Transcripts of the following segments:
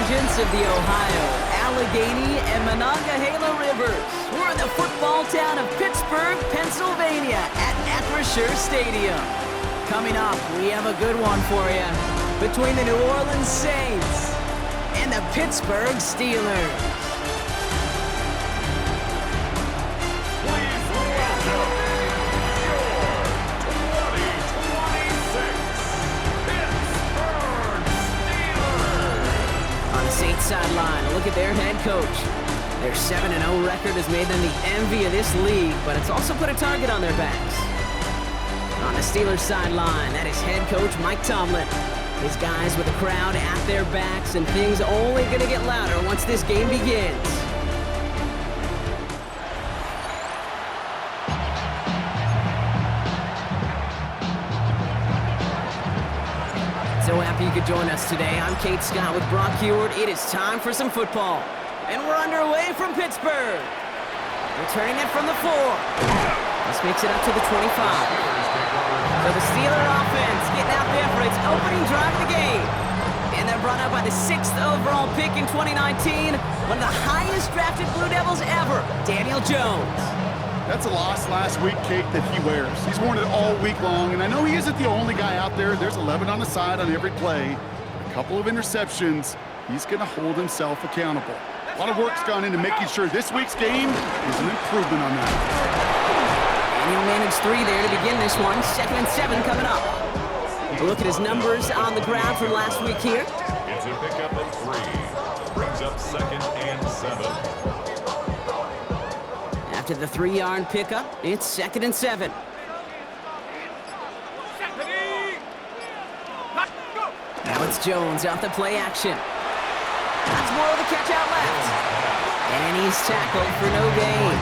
convergence of the Ohio, Allegheny, and Monongahela rivers. We're in the football town of Pittsburgh, Pennsylvania at Acrisure Stadium. Coming up, we have a good one for you between the New Orleans Saints and the Pittsburgh Steelers. Saints sideline, a look at their head coach. Their 7-0 record has made them the envy of this league, but it's also put a target on their backs. On the Steelers sideline, that is head coach Mike Tomlin. His guys with the crowd at their backs, and things only going to get louder once this game begins. So happy you could join us today. I'm Kate Scott with Brock Huard. It is time for some football. And we're underway from Pittsburgh. Returning it from the 4. This makes it up to the 25. So the Steeler offense getting out there for its opening drive of the game. And they're brought up by the 6th overall pick in 2019. One of the highest drafted Blue Devils ever, Daniel Jones. That's a loss last week, Kate, that he wears. He's worn it all week long, and I know he isn't the only guy out there. There's 11 on the side on every play. A couple of interceptions. He's going to hold himself accountable. A lot of work's gone into making sure this week's game is an improvement on that. And he'll manage 3 there to begin this one. 2nd and 7 coming up. A look at his numbers on the ground from last week here. It's a pickup of 3. Brings up 2nd and 7. After the 3-yard pickup, it's 2nd and 7. Now it's Jones off the play action. That's more of the catch out left. And he's tackled for no gain.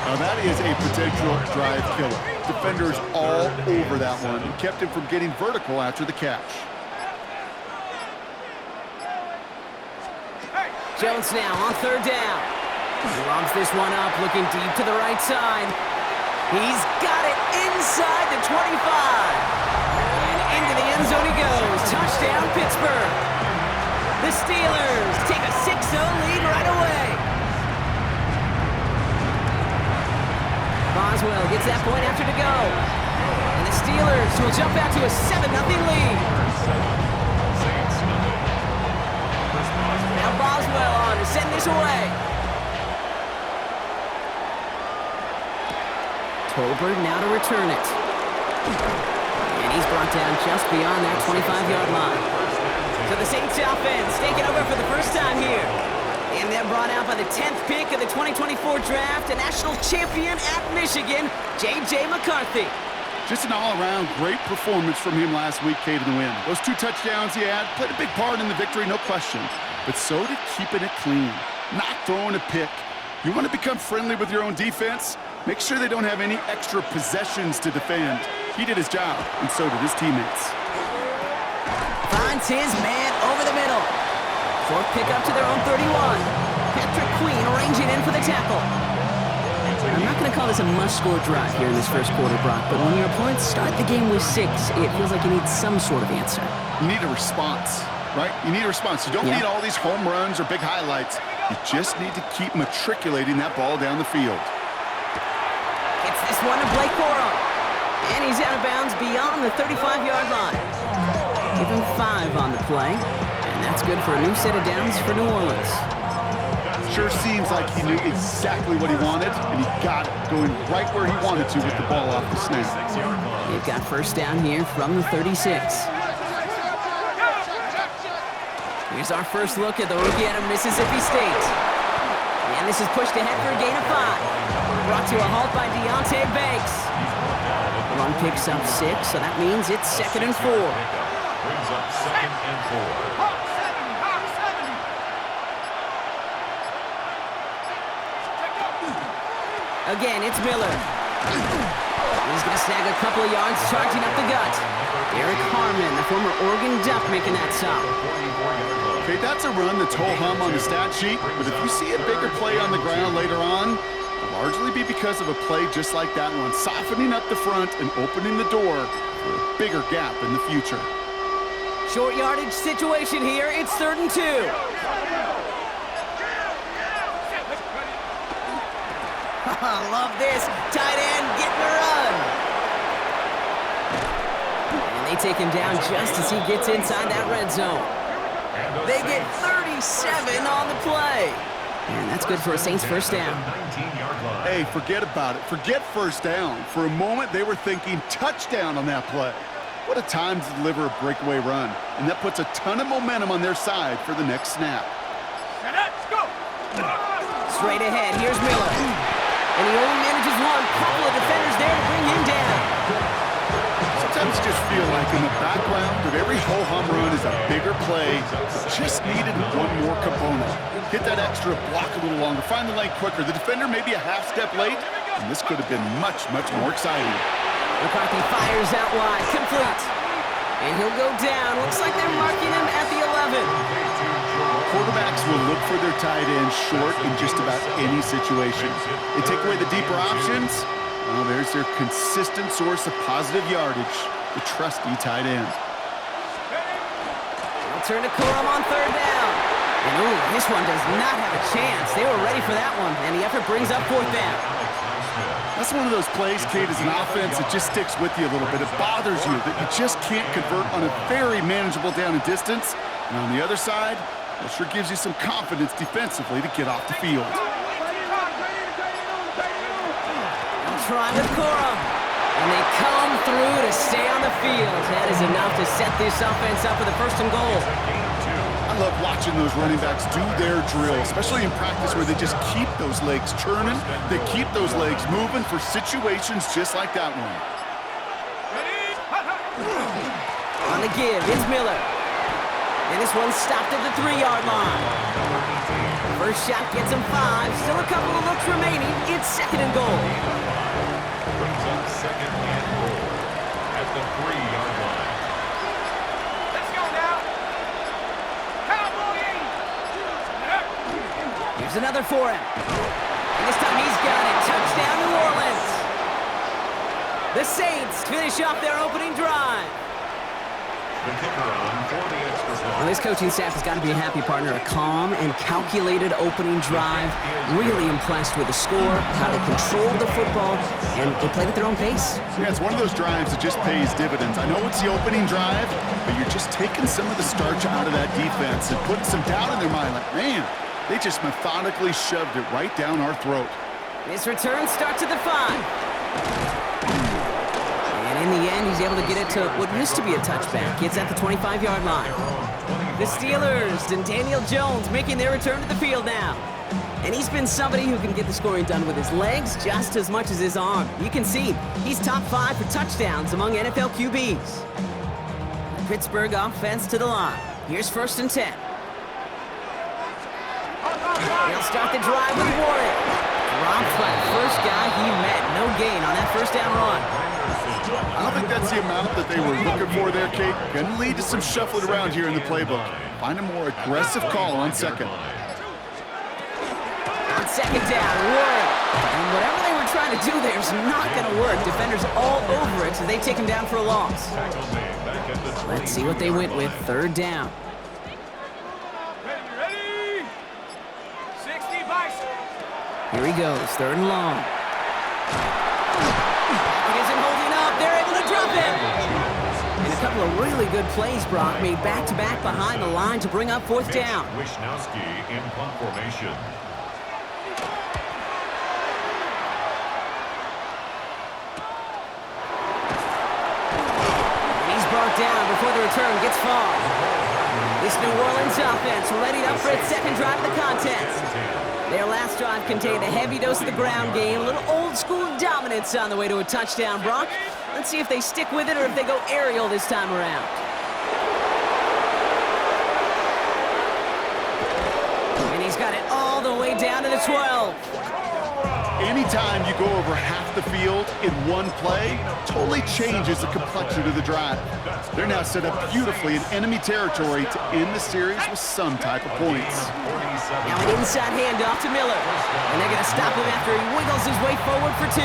Now that is a potential drive killer. Defenders all over that one and kept him from getting vertical after the catch. Jones now on 3rd down. He lobs this one up, looking deep to the right side. He's got it inside the 25. And into the end zone he goes. Touchdown, Pittsburgh. The Steelers take a 6-0 lead right away. Boswell gets that point after to go. And the Steelers will jump out to a 7-0 lead. Now Boswell on to send this away. Tolbert now to return it. And he's brought down just beyond that 25-yard line. So the Saints offense taking over for the first time here. And they're brought out by the 10th pick of the 2024 draft, a national champion at Michigan, J.J. McCarthy. Just an all-around great performance from him last week, Kate, in the win. Those 2 touchdowns he had played a big part in the victory, no question. But so did keeping it clean, not throwing a pick. You want to become friendly with your own defense? Make sure they don't have any extra possessions to defend. He did his job, and so did his teammates. Finds his man over the middle. 4th pickup to their own 31. Patrick Queen arranging in for the tackle. I'm not going to call this a must-score drive here in this first quarter, Brock, but when your opponents start the game with 6, it feels like you need some sort of answer. You need a response, right? You need a response. You don't need all these home runs or big highlights. You just need to keep matriculating that ball down the field. Gets this one to Blake Corum. And he's out of bounds beyond the 35-yard line. Give him 5 on the play. And that's good for a new set of downs for New Orleans. Sure seems like he knew exactly what he wanted, and he got it, going right where he wanted to with the ball off the snap. They've got first down here from the 36. Here's our first look at the rookie out of Mississippi State. And this is pushed ahead for a gain of 5. Brought to a halt by Deonte Banks. Run picks up 6, so that means it's 2nd and 4. Brings up 2nd and 4. Again, it's Miller. He's going to snag a couple of yards, charging up the gut. Eric Harmon, the former Oregon Duck, making that stop. Okay, that's a run that's ho-hum on the stat sheet, but if you see a bigger play on the ground later on, it'll largely be because of a play just like that one, softening up the front and opening the door for a bigger gap in the future. Short yardage situation here. It's 3rd and 2. Love this. Tight end getting a run. And they take him down just as he gets inside that red zone. They get 37 on the play. And that's good for a Saints first down. Hey, forget about it. Forget first down. For a moment, they were thinking touchdown on that play. What a time to deliver a breakaway run. And that puts a ton of momentum on their side for the next snap. Straight ahead, here's Miller. And he only manages one. Couple of defenders there to bring him down. Sometimes you just feel like in the background of every ho-hum run is a bigger play. Just needed one more component. Hit that extra block a little longer. Find the lane quicker. The defender may be a half step late, and this could have been much, much more exciting. McCarthy fires out wide, complete. And he'll go down. Looks like they're marking him at the 11. Quarterbacks will look for their tight end short in just about any situation. They take away the deeper options. Well, there's their consistent source of positive yardage, the trusty tight end. They'll turn to Corum on 3rd down. And ooh, this one does not have a chance. They were ready for that one, and the effort brings up 4th down. That's one of those plays, Kate, as an offense, it just sticks with you a little bit. It bothers you that you just can't convert on a very manageable down and distance. And on the other side, it sure gives you some confidence defensively to get off the field. They'll try with Corum. And they come through to stay on the field. That is enough to set this offense up with a 1st and goal. I love watching those running backs do their drill, especially in practice where they just keep those legs turning. They keep those legs moving for situations just like that one. On the give, it's Miller. And this one's stopped at the 3-yard line. First shot gets him 5. Still a couple of looks remaining. It's 2nd and goal. Brings up 2nd and goal at the 3-yard line. Here's another for him. And this time he's got it. Touchdown, New Orleans. The Saints finish off their opening drive. The kicker on for the extra point. Well, this coaching staff has got to be a happy partner. A calm and calculated opening drive. Really impressed with the score, how they controlled the football, and they played at their own pace. Yeah, it's one of those drives that just pays dividends. I know it's the opening drive, but you're just taking some of the starch out of that defense and putting some doubt in their mind. Like, man, they just methodically shoved it right down our throat. His return starts at the 5. And in the end, he's able to get it to what used to be a touchback. It's at the 25-yard line. The Steelers and Daniel Jones making their return to the field now. And he's been somebody who can get the scoring done with his legs just as much as his arm. You can see he's top 5 for touchdowns among NFL QBs. The Pittsburgh offense to the line. Here's 1st and 10. He'll start the drive with Warren. Dropped by the first guy he met. No gain on that 1st down run. I don't think that's the amount that they were looking for there, Kate. Going to lead to some shuffling around here in the playbook. Find a more aggressive call on 2nd. On 2nd down, Warren. And whatever they were trying to do there is not going to work. Defenders all over it, so they take him down for a loss. Let's see what they went with. 3rd down. Here he goes, 3rd and long. He isn't holding up. They're able to drop him. And a couple of really good plays, Brock, made back-to-back behind the line to bring up 4th down. Wisnowski in punt formation. And he's brought down before the return gets far. This New Orleans offense readied up for its 2nd drive of the contest. Their last drive contained a heavy dose of the ground game, a little old-school dominance on the way to a touchdown, Brock. Let's see if they stick with it or if they go aerial this time around. And he's got it all the way down to the 12. Anytime you go over half the field in one play, totally changes the complexion of the drive. They're now set up beautifully in enemy territory to end the series with some type of points. Now an inside handoff to Miller. And they're going to stop him after he wiggles his way forward for 2.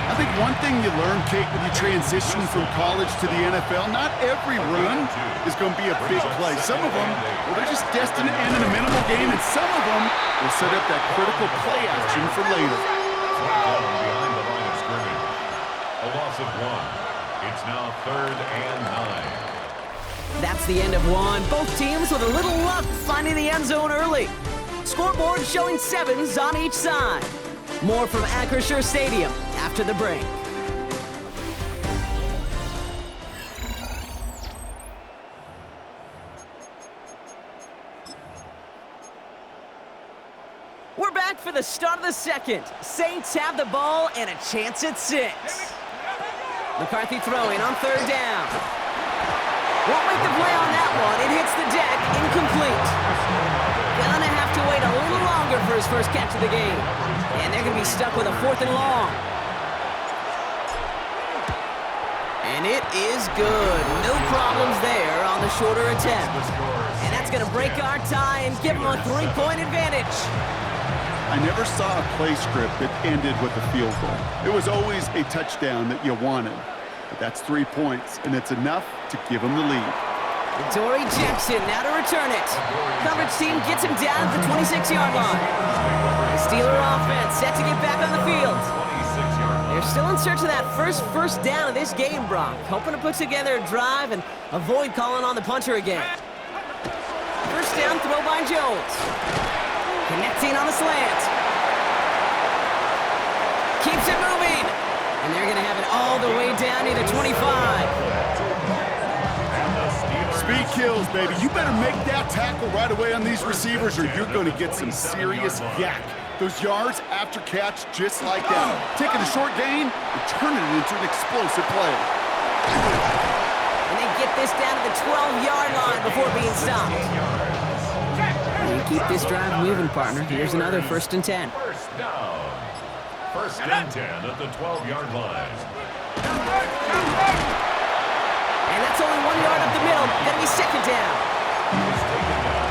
That's think one thing you learn, Kate, when you transition from college to the NFL, not every run is going to be a big play. Some of them, well, they're just destined to end in a minimal game, and some of them will set up that critical play action for later. Behind the line of scrimmage. A loss of 1. It's now 3rd and 9. That's the end of one. Both teams with a little luck finding the end zone early. Scoreboard showing 7s on each side. More from Acrisure Stadium after the break. We're back for the start of the second. Saints have the ball and a chance at 6. McCarthy throwing on 3rd down. Won't make the play on that one. It hits the deck, incomplete. Gonna have to wait a little longer for his first catch of the game. And they're gonna be stuck with a 4th and long. And it is good. No problems there on the shorter attempt. And that's gonna break our tie and give them a 3-point advantage. I never saw a play script that ended with a field goal. It was always a touchdown that you wanted. But that's 3 points, and it's enough to give them the lead. Dory Jackson now to return it. Coverage team gets him down at the 26-yard line. The Steeler offense set to get back on the field. They're still in search of that first down of this game, Brock. Hoping to put together a drive and avoid calling on the punter again. First down throw by Jones. Connecting on the slant. Keeps it moving. And they're going to have it all the way down to the 25. Speed kills, baby. You better make that tackle right away on these receivers or you're going to get some serious yak. Those yards after catch just like that. Taking a short gain and turning it into an explosive play. And they get this down to the 12-yard line before being stopped. You keep this drive moving, partner. Here's another 1st and 10. First down. 1st and 10 at the 12-yard line. And that's only 1 yard up the middle. Gonna be 2nd down.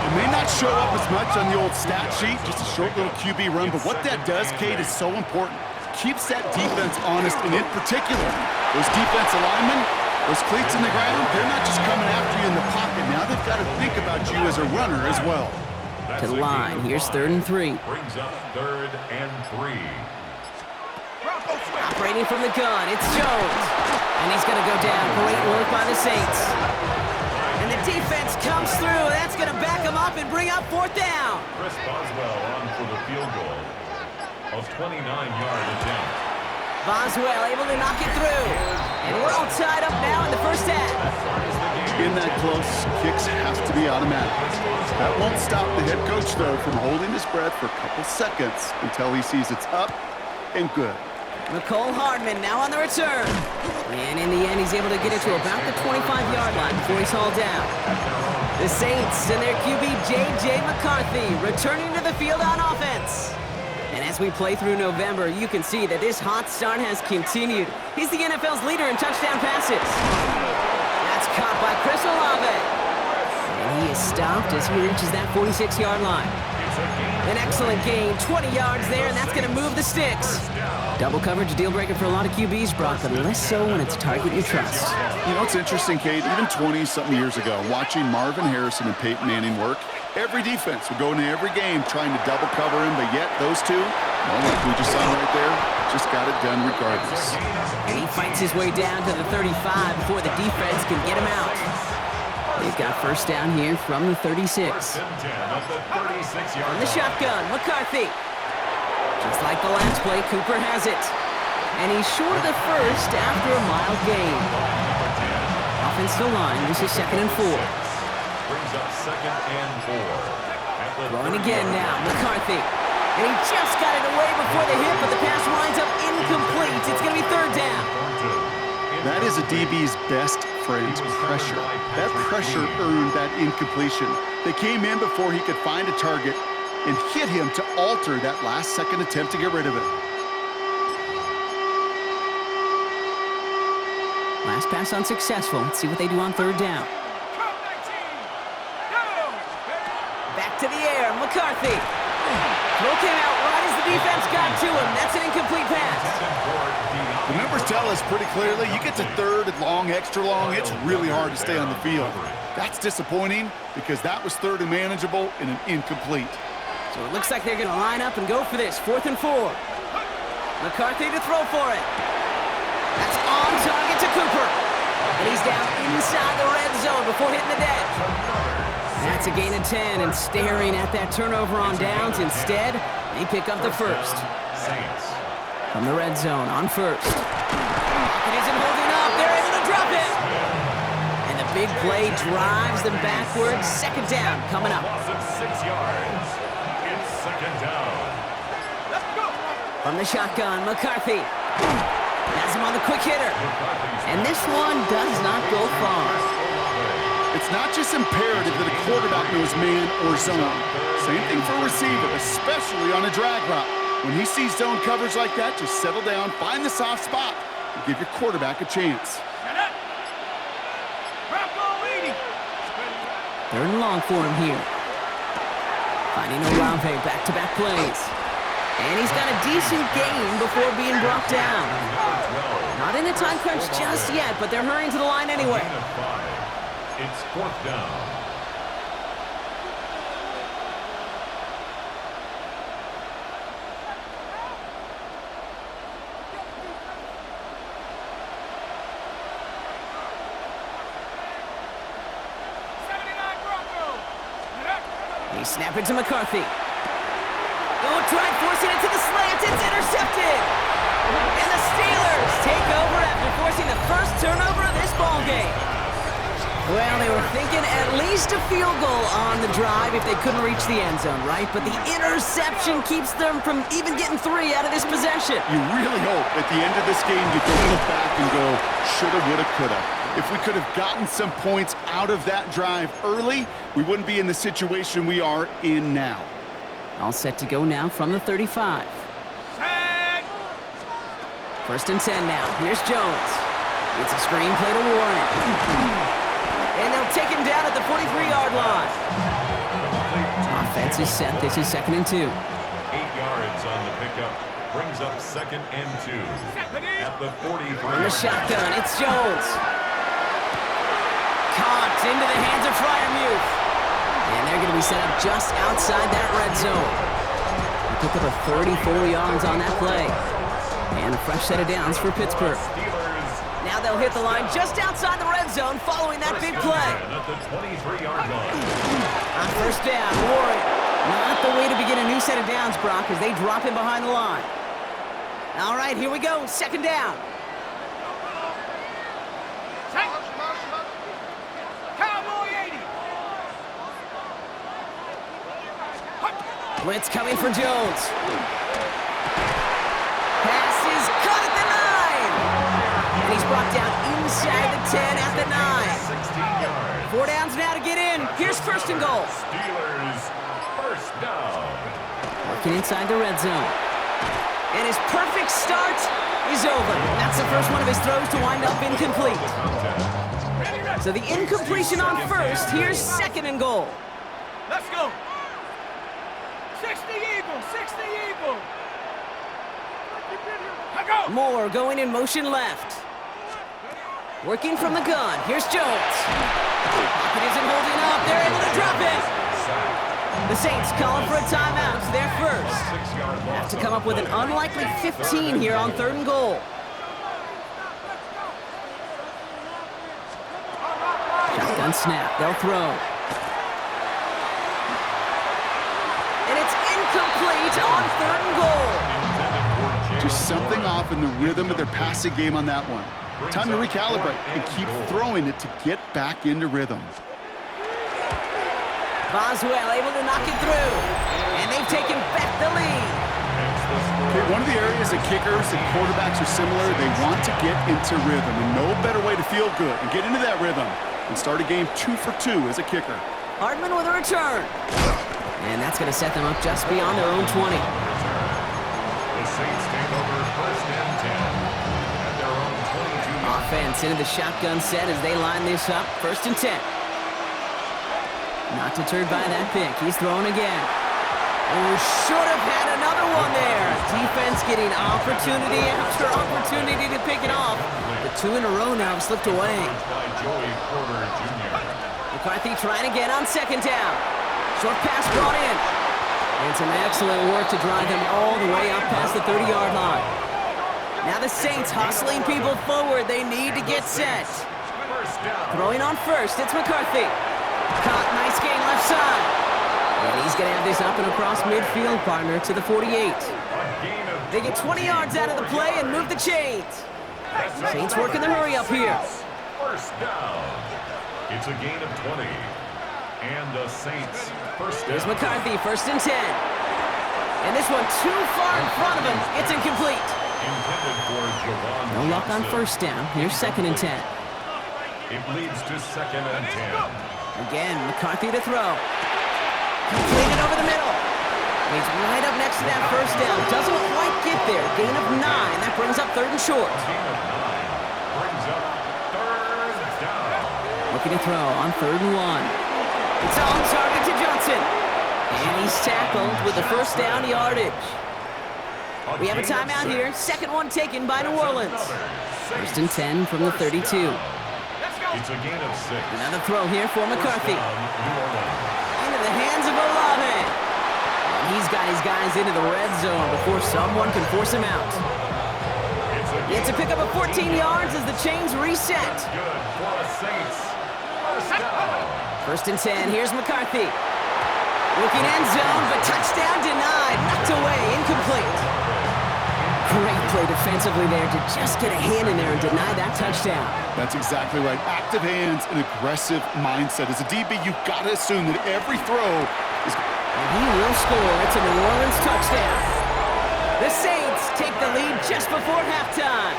It may not show up as much on the old stat sheet, just a short little QB run, but what that does, Kate, is so important. Keeps that defense honest, and in particular, those defensive linemen, those cleats in the ground, they're not just coming after you in the pocket. Now they've got to think about you as a runner as well. To the line. Here's 3rd and 3. Brings up 3rd and 3. Operating from the gun, it's Jones. And he's going to go down. Great work by the Saints. And the defense comes through. That's going to back him up and bring up 4th down. Chris Boswell on for the field goal of 29-yard attempt. Boswell able to knock it through. And we're all tied up now in the first half. In that close, kicks have to be automatic. That won't stop the head coach, though, from holding his breath for a couple seconds until he sees it's up and good. Mecole Hardman now on the return. And in the end, he's able to get it to about the 25-yard line before he's hauled down. The Saints and their QB, J.J. McCarthy, returning to the field on offense. And as we play through November, you can see that this hot start has continued. He's the NFL's leader in touchdown passes. That's caught by Chris Olave. And he is stopped as he reaches that 46-yard line. An excellent gain, 20 yards there, and that's going to move the sticks. Double coverage deal breaker for a lot of QBs, Brock, but less so when it's a target you trust. You know, it's interesting, Kate, even 20-something years ago, watching Marvin Harrison and Peyton Manning work, every defense would go into every game trying to double cover him, but yet those two, well, like we just saw right there, just got it done regardless. And he fights his way down to the 35 before the defense can get him out. They've got first down here from the 36. On the shotgun, McCarthy. Just like the last play, Cooper has it. And he's short of the first after a mild gain. Offensive line, this is 2nd and 4. Brings up 2nd and 4. Throwing again now, McCarthy. And he just got it away before the hit, but the pass winds up incomplete. It's going to be 3rd down. That is a DB's best friend, pressure. That pressure earned that incompletion. They came in before he could find a target and hit him to alter that last-second attempt to get rid of it. Last pass unsuccessful. Let's see what they do on 3rd down. Back to the air, McCarthy. Throw came out right as the defense got to him. That's an incomplete pass. The numbers tell us pretty clearly, you get to third and long, extra long, it's really hard to stay on the field. That's disappointing because that was third and manageable and an incomplete. So it looks like they're going to line up and go for this. 4th and 4. McCarthy to throw for it. That's on target to Cooper. And he's down inside the red zone before hitting the deck. That's a gain of 10, and staring at that turnover on downs. Instead, they pick up the first. From the red zone on first. It isn't holding up. They're able to drop it. And the big play drives them backwards. 2nd down coming up. Loss of 6 yards. It's 2nd down. From the shotgun, McCarthy has him on the quick hitter. And this one does not go far. It's not just imperative that a quarterback knows man or zone. Same thing for a receiver, especially on a drag route. When he sees zone coverage like that, just settle down, find the soft spot, and give your quarterback a chance. 3rd and long for him here. Finding Olave, back-to-back plays. And he's got a decent gain before being brought down. Not in a time crunch just yet, but they're hurrying to the line anyway. It's 4th down. They snap it to McCarthy. Oh, tried forcing it to the slant. It's intercepted. And the Steelers take over after forcing the first turnover of this ballgame. Well, they were thinking at least a field goal on the drive if they couldn't reach the end zone, right? But the interception keeps them from even getting 3 out of this possession. You really hope at the end of this game you don't look back and go, shoulda, woulda, coulda. If we could have gotten some points out of that drive early, we wouldn't be in the situation we are in now. All set to go now from the 35. 1st and 10 now. Here's Jones. It's a screen play to Warren. And they'll take him down at the 43-yard line. Offense is set. This is 2nd and 2. 8 yards on the pickup. Brings up 2nd and 2. At the 43. From the shotgun, it's Jones. Caught into the hands of Freiermuth. And they're going to be set up just outside that red zone. They pick up a 34 yards on that play. And a fresh set of downs for Pittsburgh. Now they'll hit the line just outside the red zone following that big play. At the 23-yard line. On 1st down, Warren. Not the way to begin a new set of downs, Brock, as they drop him behind the line. All right, here we go. 2nd down. Blitz coming for Jones. Pass is caught at the 9. And he's brought down inside the 10 at the 9. 4 downs now to get in. Here's 1st and goal. Steelers 1st down. Working inside the red zone. And his perfect start is over. That's the first one of his throws to wind up incomplete. So the incompletion on 1st. Here's 2nd and goal. Let's go. 60 Eagle, 60 Eagle. Moore going in motion left. Working from the gun. Here's Jones. Pocket isn't holding up. They're able to drop it. The Saints calling for a timeout. It's their first. Have to come up with an unlikely 15 here on 3rd and goal. Shotgun snap. They'll throw. And it's incomplete on 3rd and goal. Just something off in the rhythm of their passing game on that one. Time to recalibrate and keep throwing it to get back into rhythm. Boswell able to knock it through. And they've taken back the lead. Okay, one of the areas that kickers and quarterbacks are similar, they want to get into rhythm. And no better way to feel good and get into that rhythm and start a game 2 for 2 as a kicker. Hardman with a return. And that's going to set them up just beyond their own 20. The Saints take over 1st and 10 at their own 22. Offense into the shotgun set as they line this up. 1st and 10. Not deterred by that pick. He's throwing again. Oh, should have had another one there. Defense getting opportunity after opportunity to pick it off. The 2 in a row now have slipped away. By Joey Porter Jr. McCarthy trying again on 2nd down. Short pass brought in. And some excellent work to drive them all the way up past the 30-yard line. Now the Saints hustling people forward. They need to get set. Throwing on first, it's McCarthy. Caught, nice gain left side. And he's going to have this up and across midfield, partner, to the 48. They get 20 yards out of the play and move the chains. Saints working the hurry up here. First down. It's a gain of 20. And the Saints first down. Here's McCarthy, 1st and 10. And this one too far in front of him. It's incomplete. Intended for Jawan No luck on Johnson. 1st down. Here's 2nd and 10. It leads to 2nd and 10. Again, McCarthy to throw. Completed over the middle. He's right up next to that 1st down. Doesn't quite get there. Gain of 9. That brings up 3rd and short. Gain of 9 brings up 3rd down. Looking to throw on 3rd and 1. It's on target to Johnson. And he's tackled with the 1st down yardage. We have a timeout here. 2nd one taken by New Orleans. 1st and 10 from the 32. It's a gain of 6. Another throw here for McCarthy. New Orleans. Into the hands of Olave. And he's got his guys into the red zone before someone can force him out. He had to pick up a 14 yards as the chains reset. Good for the Saints. First down. 1st and 10, here's McCarthy. Looking end zone, but touchdown denied. Knocked away, incomplete. Great play defensively there to just get a hand in there and deny that touchdown. That's exactly right. Active hands and aggressive mindset. As a DB, you've got to assume that every throw is... And he will score. It's a New Orleans touchdown. The Saints take the lead just before halftime.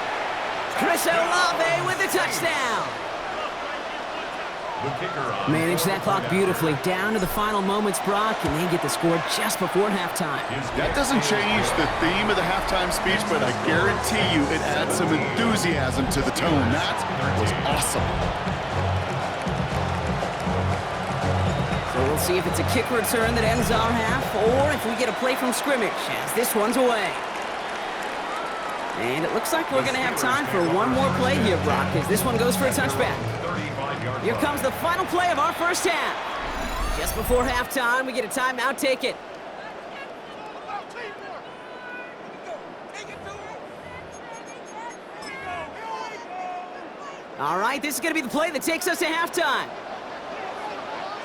Chris Olave with a touchdown. The kicker on. Manage that clock beautifully. Down to the final moments, Brock, and they get the score just before halftime. That doesn't change the theme of the halftime speech, but I guarantee you it adds some enthusiasm to the tone. That was awesome. So we'll see if it's a kick return that ends our half, or if we get a play from scrimmage, as this one's away. And it looks like we're going to have time for one more play here, Brock, as this one goes for a touchback. Here comes the final play of our 1st half. Just before halftime, we get a timeout taken. All right, this is going to be the play that takes us to halftime.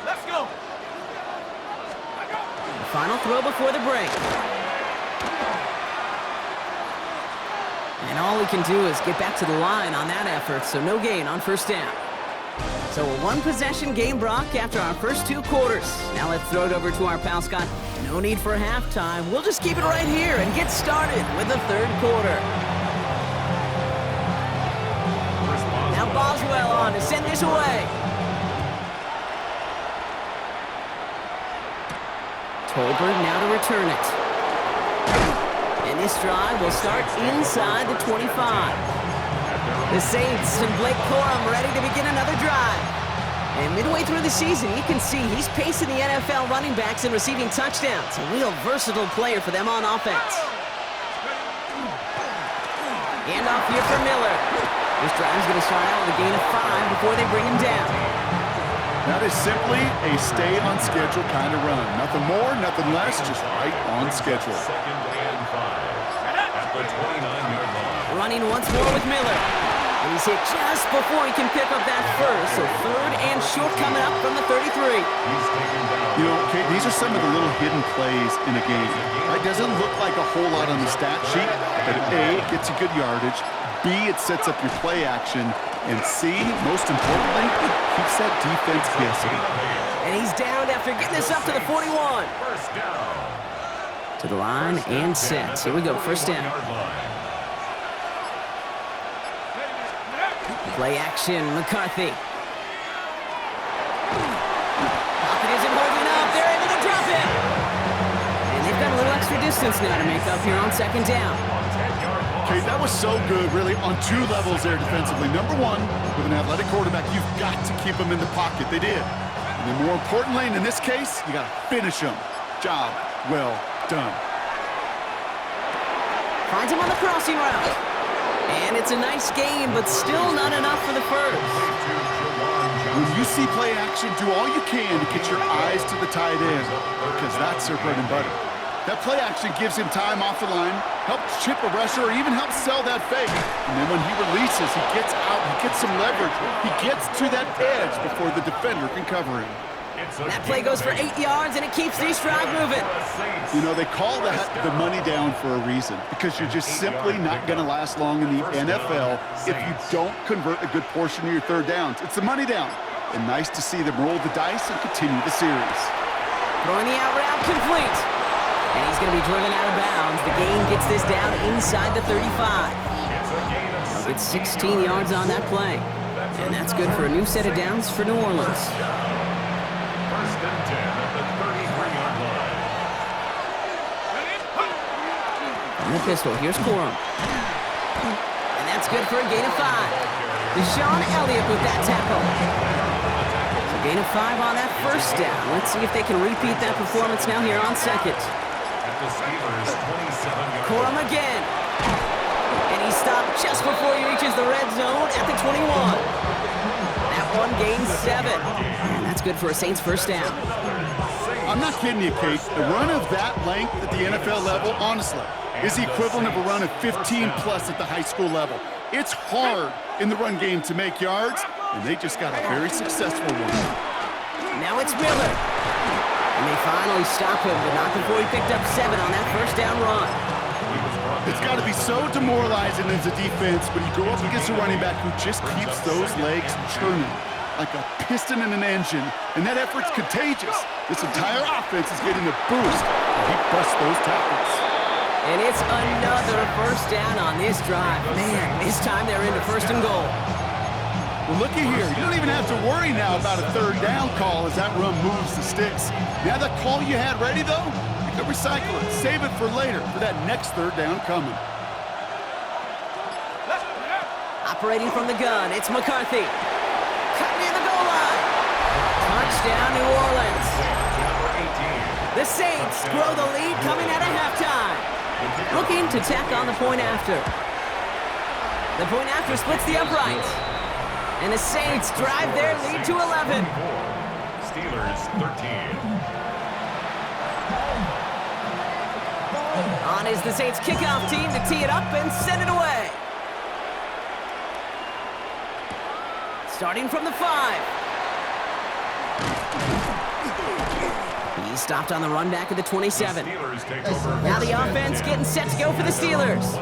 Let's go. The final throw before the break. And all we can do is get back to the line on that effort, so no gain on 1st down. So a 1-possession game, Brock, after our first 2 quarters. Now let's throw it over to our pal Scott. No need for halftime. We'll just keep it right here and get started with the 3rd quarter. Now Boswell on to send this away. Tolbert now to return it. And this drive will start inside the 25. The Saints and Blake Corum ready to begin another drive. And midway through the season, you can see he's pacing the NFL running backs and receiving touchdowns. A real versatile player for them on offense. Hand off here for Miller. This drive's going to start out with a gain of 5 before they bring him down. That is simply a stay-on-schedule kind of run. Nothing more, nothing less, just right on schedule. 2nd and 5 at the 29-yard line. Running once more with Miller. And he's hit just before he can pick up that first. So 3rd and short coming up from the 33. He's taken down. You know, Kate, these are some of the little hidden plays in a game. It doesn't look like a whole lot on the stat sheet, but A, it gets you good yardage. B, it sets up your play action. And C, most importantly, it keeps that defense guessing. And he's down after getting this up to the 41. First down. To the line and set. Here we go, 1st down. Play action, McCarthy. Pocket isn't holding up. They're able to drop it. And they've got a little extra distance now to make up here on 2nd down. Okay, that was so good, really, on 2 levels there defensively. Number 1, with an athletic quarterback, you've got to keep him in the pocket. They did. And then more importantly, and in this case, you got to finish him. Job well done. Finds him on the crossing route. And it's a nice game, but still not enough for the first. When you see play action, do all you can to get your eyes to the tight end, because that's their bread and butter. That play action gives him time off the line, helps chip a rusher, or even helps sell that fake. And then when he releases, he gets out, he gets some leverage. He gets to that edge before the defender can cover him. That play goes for 8 yards, and it keeps these drive moving. You know, they call that the money down for a reason, because you're just simply not going to last long in the NFL if you don't convert a good portion of your third downs. It's the money down. And nice to see them roll the dice and continue the series. Throwing the out route complete. And he's going to be driven out of bounds. The gain gets this down inside the 35. It's 16 yards on that play. And that's good for a new set of downs for New Orleans. First and 10 at the 33-yard line. On the pistol, here's Corum. And that's good for a gain of 5. Deshaun Elliott with that tackle. So gain of 5 on that first down. Let's see if they can repeat that performance now here on second. At the Steelers' 27-yard Corum again. And he stopped just before he reaches the red zone at the 21. That one gains 7. And that's good for a Saints first down. I'm not kidding you, Kate. The run of that length at the NFL level, honestly, is the equivalent of a run of 15-plus at the high school level. It's hard in the run game to make yards, and they just got a very successful one. Now it's Miller. And they finally stop him, but not before he picked up 7 on that first down run. It's got to be so demoralizing as a defense when you go up against a running back who just keeps those legs churning like a piston in an engine, and that effort's contagious. This entire offense is getting a boost, and he busts those tackles. And it's another first down on this drive. Man, this time they're into first and goal. Well, looky here. You don't even have to worry now about a third down call as that run moves the sticks. Now that call you had ready, though, you can recycle it. Save it for later for that next third down coming. Operating from the gun, it's McCarthy. Cut near the goal line. Touchdown, New Orleans. The Saints grow the lead coming out of halftime. Looking to tack on the point after. The point after splits the uprights. And the Saints drive their lead to 11. Steelers 13. On is the Saints kickoff team to tee it up and send it away. Starting from the 5. He stopped on the run back at the 27. Now the offense getting set to go for the Steelers.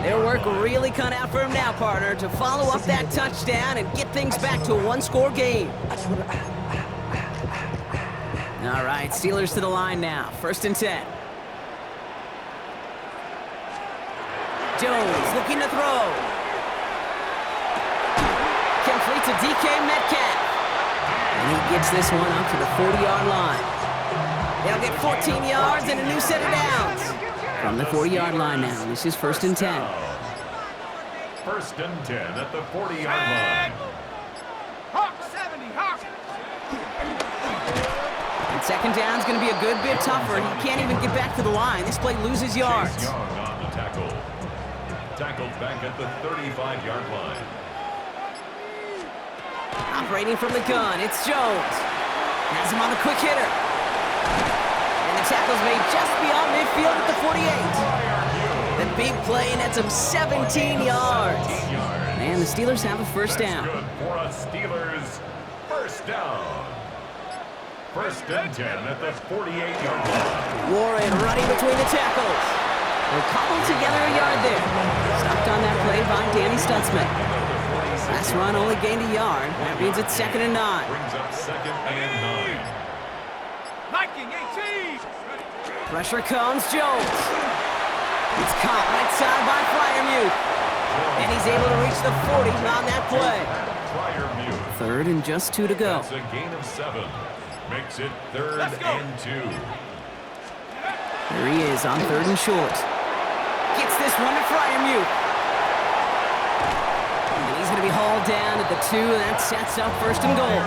Their work really cut out for him now, partner, to follow up that touchdown and get things back to a one-score game. All right, Steelers to the line now. First and 10. Jones looking to throw. Complete to DK Metcalf. And he gets this one up to the 40-yard line. They'll get 14 yards and a new set of downs. From the 40-yard line now, this is first and 10. First and 10 at the 40-yard line. Hawk 70, Hawk. And second down's going to be a good bit tougher. He can't even get back to the line. This play loses yards. Chase Young on the tackle. Tackled back at the 35-yard line. Operating from the gun, it's Jones. Has him on the quick hitter. And the tackle's made just beyond midfield at the 48. The big play nets him 17 yards. And the Steelers have a first down. Good for a Steelers first down. First and 10 at the 48-yard line. Warren running between the tackles. They're cobbled together a yard there. Stopped on that play by Danny Stutzman. Last run only gained a yard. That means it's second and 9. Brings up second and 9. Viking 18. Pressure comes, Jones. It's caught right side by Freiermuth. And he's able to reach the 40 on that play. Freiermuth. Third and just 2 to go. That's a gain of 7. Makes it third and 2. There he is on third and short. Gets this one to Freiermuth. And he's going to be hauled down at the 2, and that sets up first and goal.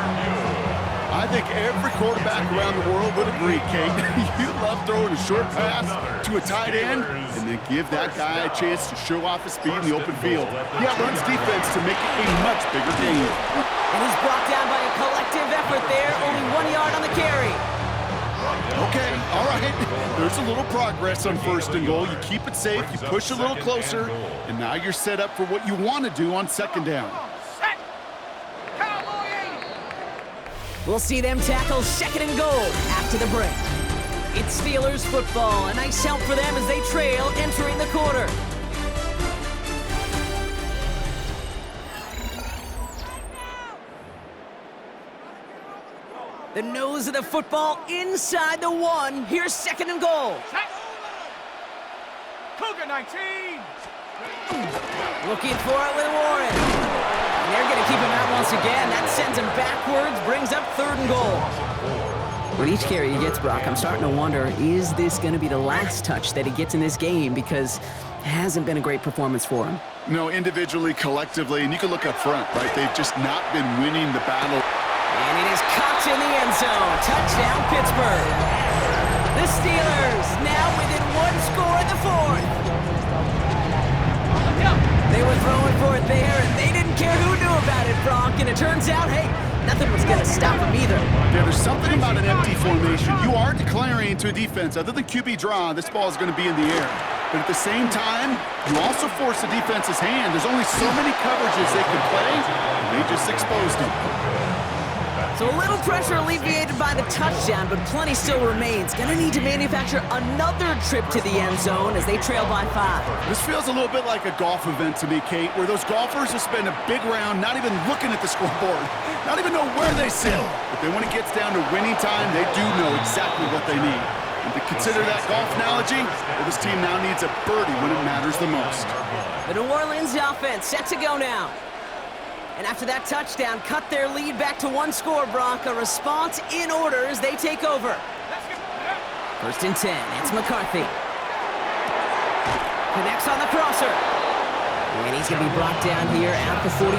I I think every quarterback around the world would agree, Kate. You love throwing a short pass to a tight end and then give that guy a chance to show off his speed in the open field. Yeah, runs defense to make it a much bigger game. And he's brought down by a collective effort there. Only 1 yard on the carry. Okay, all right. There's a little progress on 1st and goal. You keep it safe, you push a little closer, and now you're set up for what you want to do on 2nd down. Set. Cowboy 80. We'll see them tackle 2nd and goal after the break. It's Steelers football. A nice help for them as they trail entering the quarter. The nose of the football inside the 1. Here's 2nd and goal. Set. Cougar 19. Looking for it with Warren. And they're going to keep him out once again. That sends him backwards, brings up 3rd and goal. With each carry he gets, Brock, I'm starting to wonder, is this going to be the last touch that he gets in this game? Because it hasn't been a great performance for him. No, individually, collectively, and you can look up front, right? They've just not been winning the battle. And it is caught in the end zone. Touchdown, Pittsburgh. The Steelers now within 1 score in the 4th. They were throwing for it there, and they didn't care who knew about it, Brock. And it turns out, hey, nothing was going to stop them either. Yeah, there's something about an empty formation. You are declaring to a defense, other than QB draw, this ball is going to be in the air. But at the same time, you also force the defense's hand. There's only so many coverages they can play, and they just exposed them. So a little pressure alleviated by the touchdown, but plenty still remains. Gonna need to manufacture another trip to the end zone as they trail by 5. This feels a little bit like a golf event to me, Kate, where those golfers will spend a big round not even looking at the scoreboard, not even know where they sit. But then when it gets down to winning time, they do know exactly what they need. And to consider that golf analogy, well, this team now needs a birdie when it matters the most. The New Orleans offense set to go now. And after that touchdown, cut their lead back to 1 score, Brock. A response in order as they take over. 1st and 10, it's McCarthy. Connects on the crosser. And he's going to be brought down here at the 42.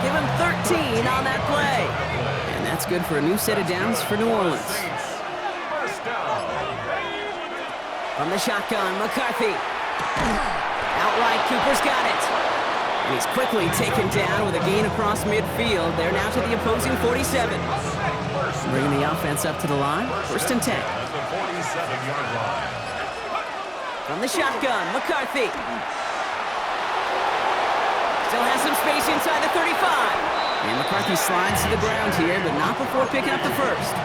Give him 13 on that play. And that's good for a new set of downs for New Orleans. From the shotgun, McCarthy. Outright, Cooper's got it. And he's quickly taken down with a gain across midfield. They're now to the opposing 47. Bringing the offense up to the line. 1st and 10. From the shotgun, McCarthy. Still has some space inside the 35. And McCarthy slides to the ground here, but not before picking up the 1st.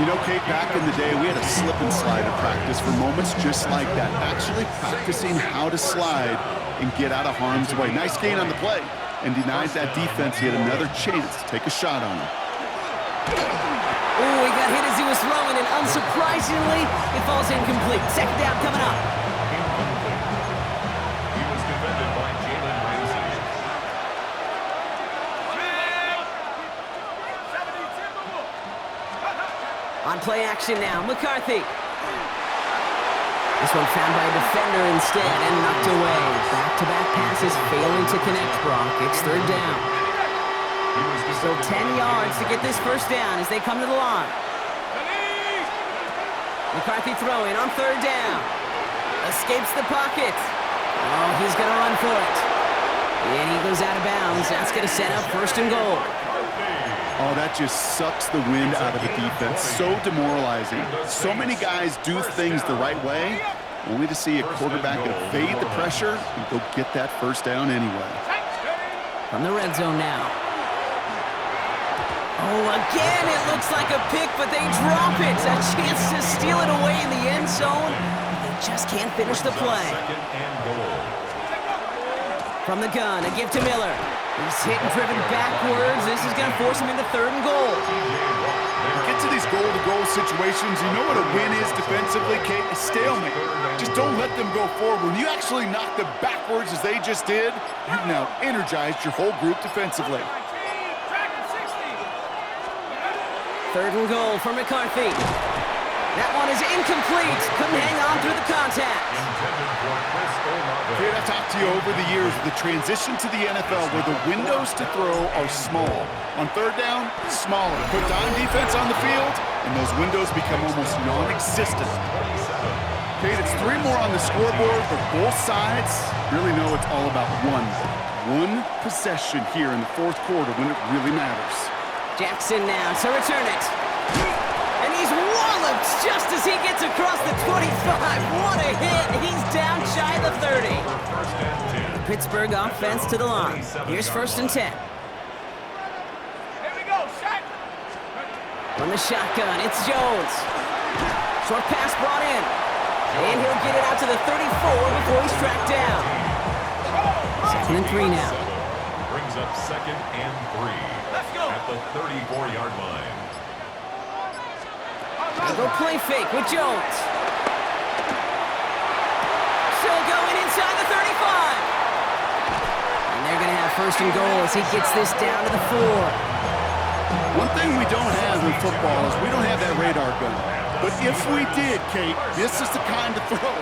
You know, Kate, back in the day, we had a slip and slide at practice for moments just like that. Actually practicing how to slide and get out of harm's way. Nice gain on the play, and denies that defense yet another chance to take a shot on him. Oh, he got hit as he was throwing, and unsurprisingly, it falls incomplete. 2nd down coming up. He was defended by Jalen Ramsey. On play action now, McCarthy. This one found by a defender instead and knocked away. Back-to-back passes failing to connect, Brock. It's 3rd down. Still 10 yards to get this 1st down as they come to the line. McCarthy throwing on 3rd down. Escapes the pocket. Oh, he's going to run for it. And he goes out of bounds. That's going to set up 1st and goal. Oh, that just sucks the wind out of the defense. So demoralizing. So many guys do things the right way, only to see a quarterback evade the pressure and go get that 1st down anyway. From the red zone now. Oh, again, it looks like a pick, but they drop it. A chance to steal it away in the end zone. They just can't finish the play. From the gun, a give to Miller. He's hit and driven backwards. This is going to force him into 3rd and goal. Get to these goal-to-goal situations. You know what a win is defensively, Kate? A stalemate. Just don't let them go forward. When you actually knock them backwards as they just did, you've now energized your whole group defensively. 3rd and goal for McCarthy. That one is incomplete. Couldn't hang on through the contact. Intended for Chris Olave. Kate, I've talked to you over the years, the transition to the NFL where the windows to throw are small. On third down, smaller. Put dime defense on the field, and those windows become almost non-existent. Kate, it's 3 more on the scoreboard, but both sides really know it's all about one possession here in the fourth quarter when it really matters. Jackson now to return it. And he's walloped just as he gets across the 25. What a hit. He's down shy of the 30. First and 10. Pittsburgh offense to the line. Here's first and 10. Here we go, shot. From the shotgun, it's Jones. Short pass brought in. And he'll get it out to the 34 before he's tracked down. Second and 3 now. Brings up second and 3. Let's go. At the 34-yard line. They'll go play fake with Jones. Still going inside the 35. And they're going to have first and goal as he gets this down to the 4. One thing we don't have in football is we don't have that radar gun. But if we did, Kate, this is the kind of throw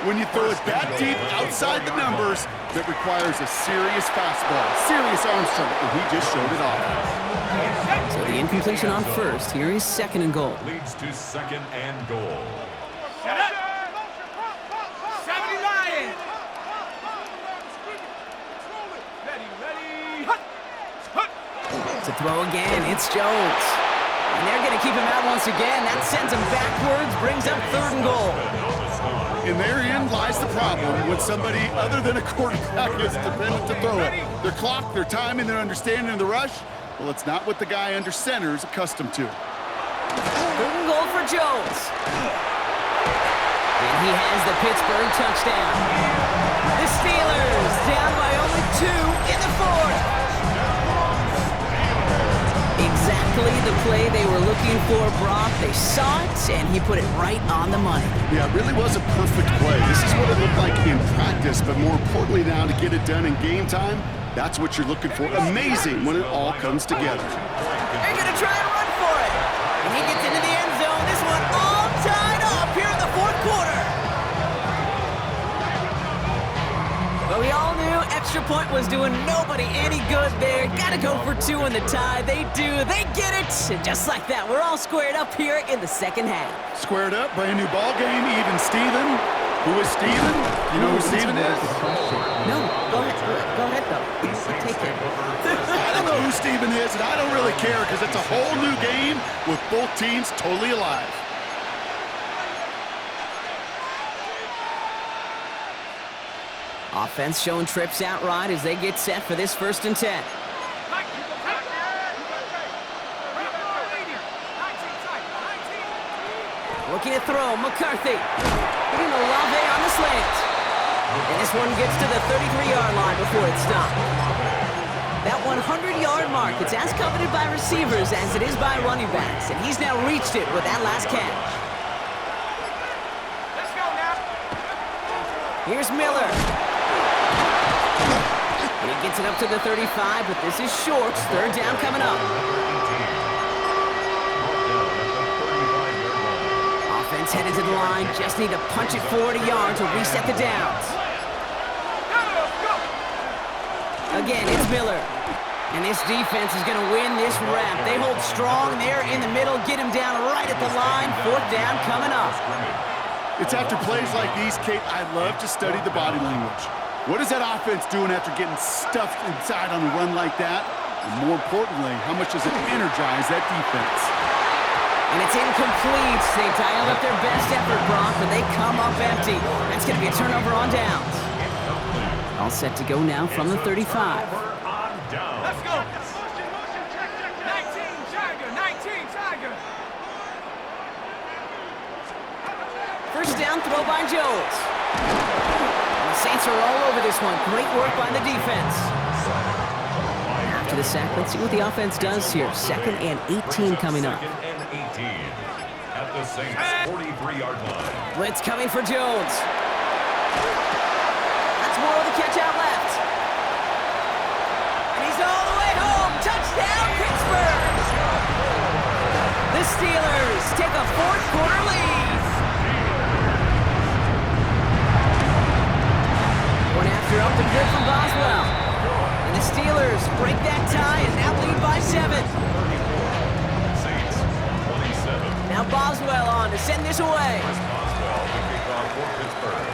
when you throw it that deep outside the numbers that requires a serious fastball, serious arm strength, and he just showed it off. So the incompletion on first. Here is second and goal. Leads to second and goal. Shut up. 79. Ready. Hut. To throw again, it's Jones. And they're going to keep him out once again. That sends him backwards, brings up third and goal. And therein lies the problem when somebody other than a quarterback is dependent to throw it. Their clock, their timing, their understanding of the rush, well, it's not what the guy under center is accustomed to. Third and goal for Jones. And he has the Pittsburgh touchdown. The Steelers down by only 2 in the fourth. Exactly the play they were looking for, Brock. They saw it, and he put it right on the money. Yeah, it really was a perfect play. This is what it looked like in practice, but more importantly now to get it done in game time, that's what you're looking for. Amazing when it all comes together. They're going to try and run for it. And he gets into the end zone. This one all tied up here in the fourth quarter. But we all knew extra point was doing nobody any good there. Got to go for 2 in the tie. They do. They get it. And just like that, we're all squared up here in the second half. Squared up, brand new ball game, even Steven. Who is Steven? You know who Steven is? No, go ahead. Go ahead, though. Take it. I don't know who Steven is, and I don't really care because it's a whole new game with both teams totally alive. Offense showing trips out right as they get set for this first and 10. Looking to throw, McCarthy. Hitting Olave on the slant. And this one gets to the 33-yard line before it's stopped. That 100-yard mark, it's as coveted by receivers as it is by running backs. And he's now reached it with that last catch. Let's go now. Here's Miller. And he gets it up to the 35, but this is short. Third down coming up. Offense headed to the line. Just need to punch it forward a yard to reset the downs. Again, it's Miller. And this defense is going to win this rep. They hold strong there in the middle. Get him down right at the line. Fourth down coming up. It's after plays like these, Kate, I love to study the body language. What is that offense doing after getting stuffed inside on a run like that? And more importantly, how much does it energize that defense? And it's incomplete. They dialed up their best effort, Brock, but they come up empty. That's going to be a turnover on downs. All set to go now from the 35. Let's go. 19 Tiger. First down throw by Jones. And the Saints are all over this one. Great work by the defense. After the sack, let's see what the offense does here. Second and 18 coming up. Second and 18 at the Saints' 43-yard line. Blitz coming for Jones. That's more of the catch out left. And he's all the way home. Touchdown, Pittsburgh! The Steelers take a fourth quarter lead. Boswell on to send this away. Chris Boswell, the kickoff for Pittsburgh.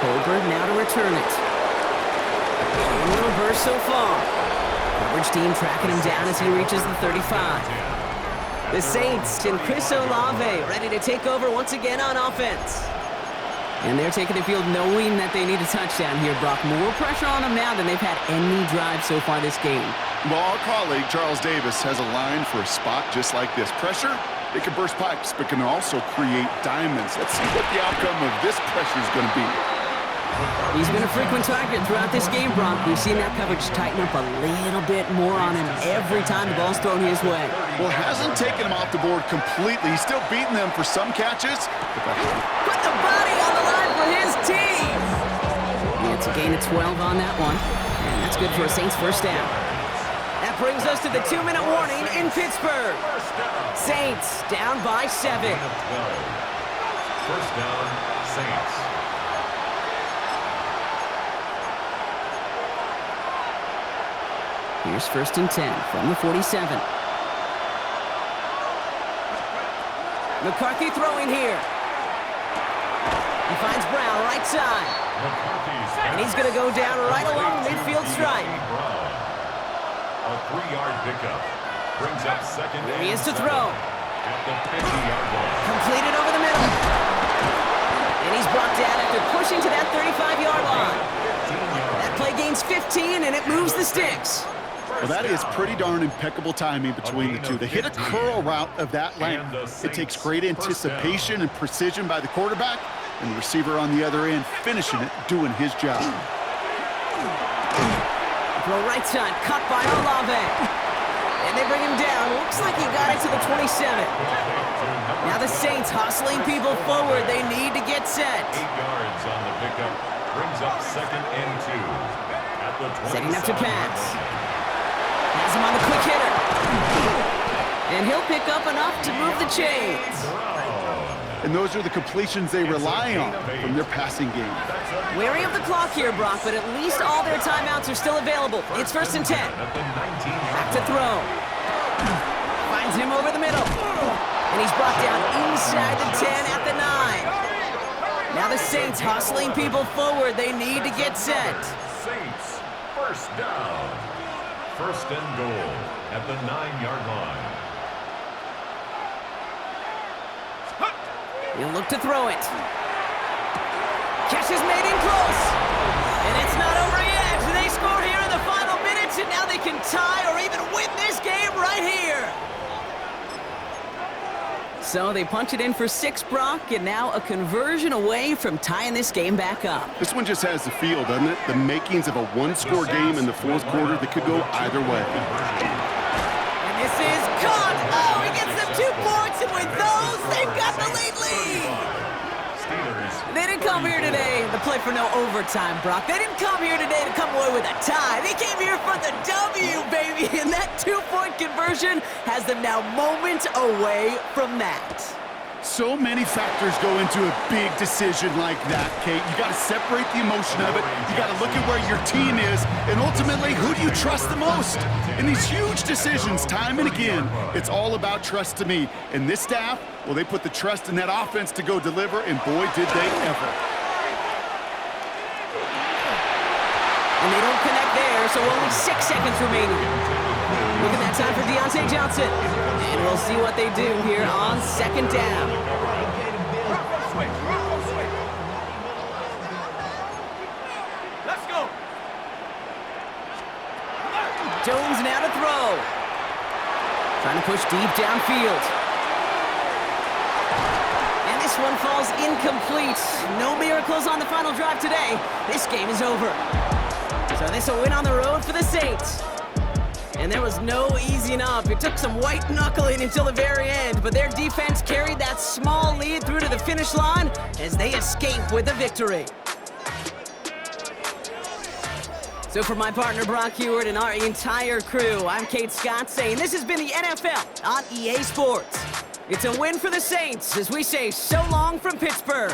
Tolbert now to return it. A little burst so far. Coverage team tracking him down as he reaches the 35. The Saints and Chris Olave ready to take over once again on offense. And they're taking the field knowing that they need a touchdown here, Brock. More pressure on them now than they've had any drive so far this game. Well, our colleague, Charles Davis, has a line for a spot just like this. Pressure, it can burst pipes, but can also create diamonds. Let's see what the outcome of this pressure is going to be. He's been a frequent target throughout this game, Brock. We've seen that coverage tighten up a little bit more on him every time the ball's thrown his way. Well, it hasn't taken him off the board completely. He's still beating them for some catches. Put the body on the line for his team. Yeah, it's a gain of 12 on that one. And that's good for a Saints first down. That brings us to the 2-minute warning in Pittsburgh. Saints down by 7. First down, Saints. Here's 1st and 10 from the 47. McCarthy throwing here. He finds Brown right side. And he's going to go down right along the midfield stripe. A 3-yard pickup brings up second. There he is to throw. At the 50-yard line. Completed over the middle. And he's brought down after pushing to that 35-yard line. That play gains 15, and it moves the sticks. Well, that is pretty darn impeccable timing between the two. To hit a curl route of that length, it takes great anticipation and precision by the quarterback, and the receiver on the other end finishing it, doing his job. Throw right side, cut by Olave. And they bring him down. Looks like he got it to the 27. Now the Saints hustling people forward. They need to get set. 8 yards on the pickup brings up second and 2. At the 27. Setting up to pass. Has him on the quick hitter. And he'll pick up enough to move the chains. And those are the completions they rely on from their passing game. Wary of the clock here, Brock, but at least all their timeouts are still available. It's 1st and 10. Back to throw. Finds him over the middle. And he's brought down inside the 10 at the 9. Now the Saints hustling people forward. They need to get set. Saints, first down. First and goal at the 9-yard line. He'll look to throw it. Catch is made in close. And it's not over yet. They score here in the final minutes, and now they can tie or even win this game right here. So they punch it in for 6, Brock, and now a conversion away from tying this game back up. This one just has the feel, doesn't it? The makings of a one-score game in the fourth quarter that could go either way. And this is caught. Oh, he gets them 2 points, and with those, they've got the lead. They didn't come here today to play for no overtime, Brock. They didn't come here today to come away with a tie. They came here for the W, baby, and that 2-point conversion has them now moments away from that. So many factors go into a big decision like that, Kate. You got to separate the emotion of it. You got to look at where your team is, and ultimately, who do you trust the most? In these huge decisions, time and again, it's all about trust to me. And this staff, well, they put the trust in that offense to go deliver, and boy, did they ever. And they don't connect there, so only 6 seconds remaining. Look at that time for Deontay Johnson. And we'll see what they do here on 2nd down. Let's go. Jones now to throw. Trying to push deep downfield. And this one falls incomplete. No miracles on the final drive today. This game is over. So this will win on the road for the Saints. And there was no easing up. It took some white knuckling until the very end, but their defense carried that small lead through to the finish line as they escape with a victory. So for my partner Brock Huard and our entire crew, I'm Kate Scott saying this has been the NFL on EA Sports. It's a win for the Saints as we say so long from Pittsburgh.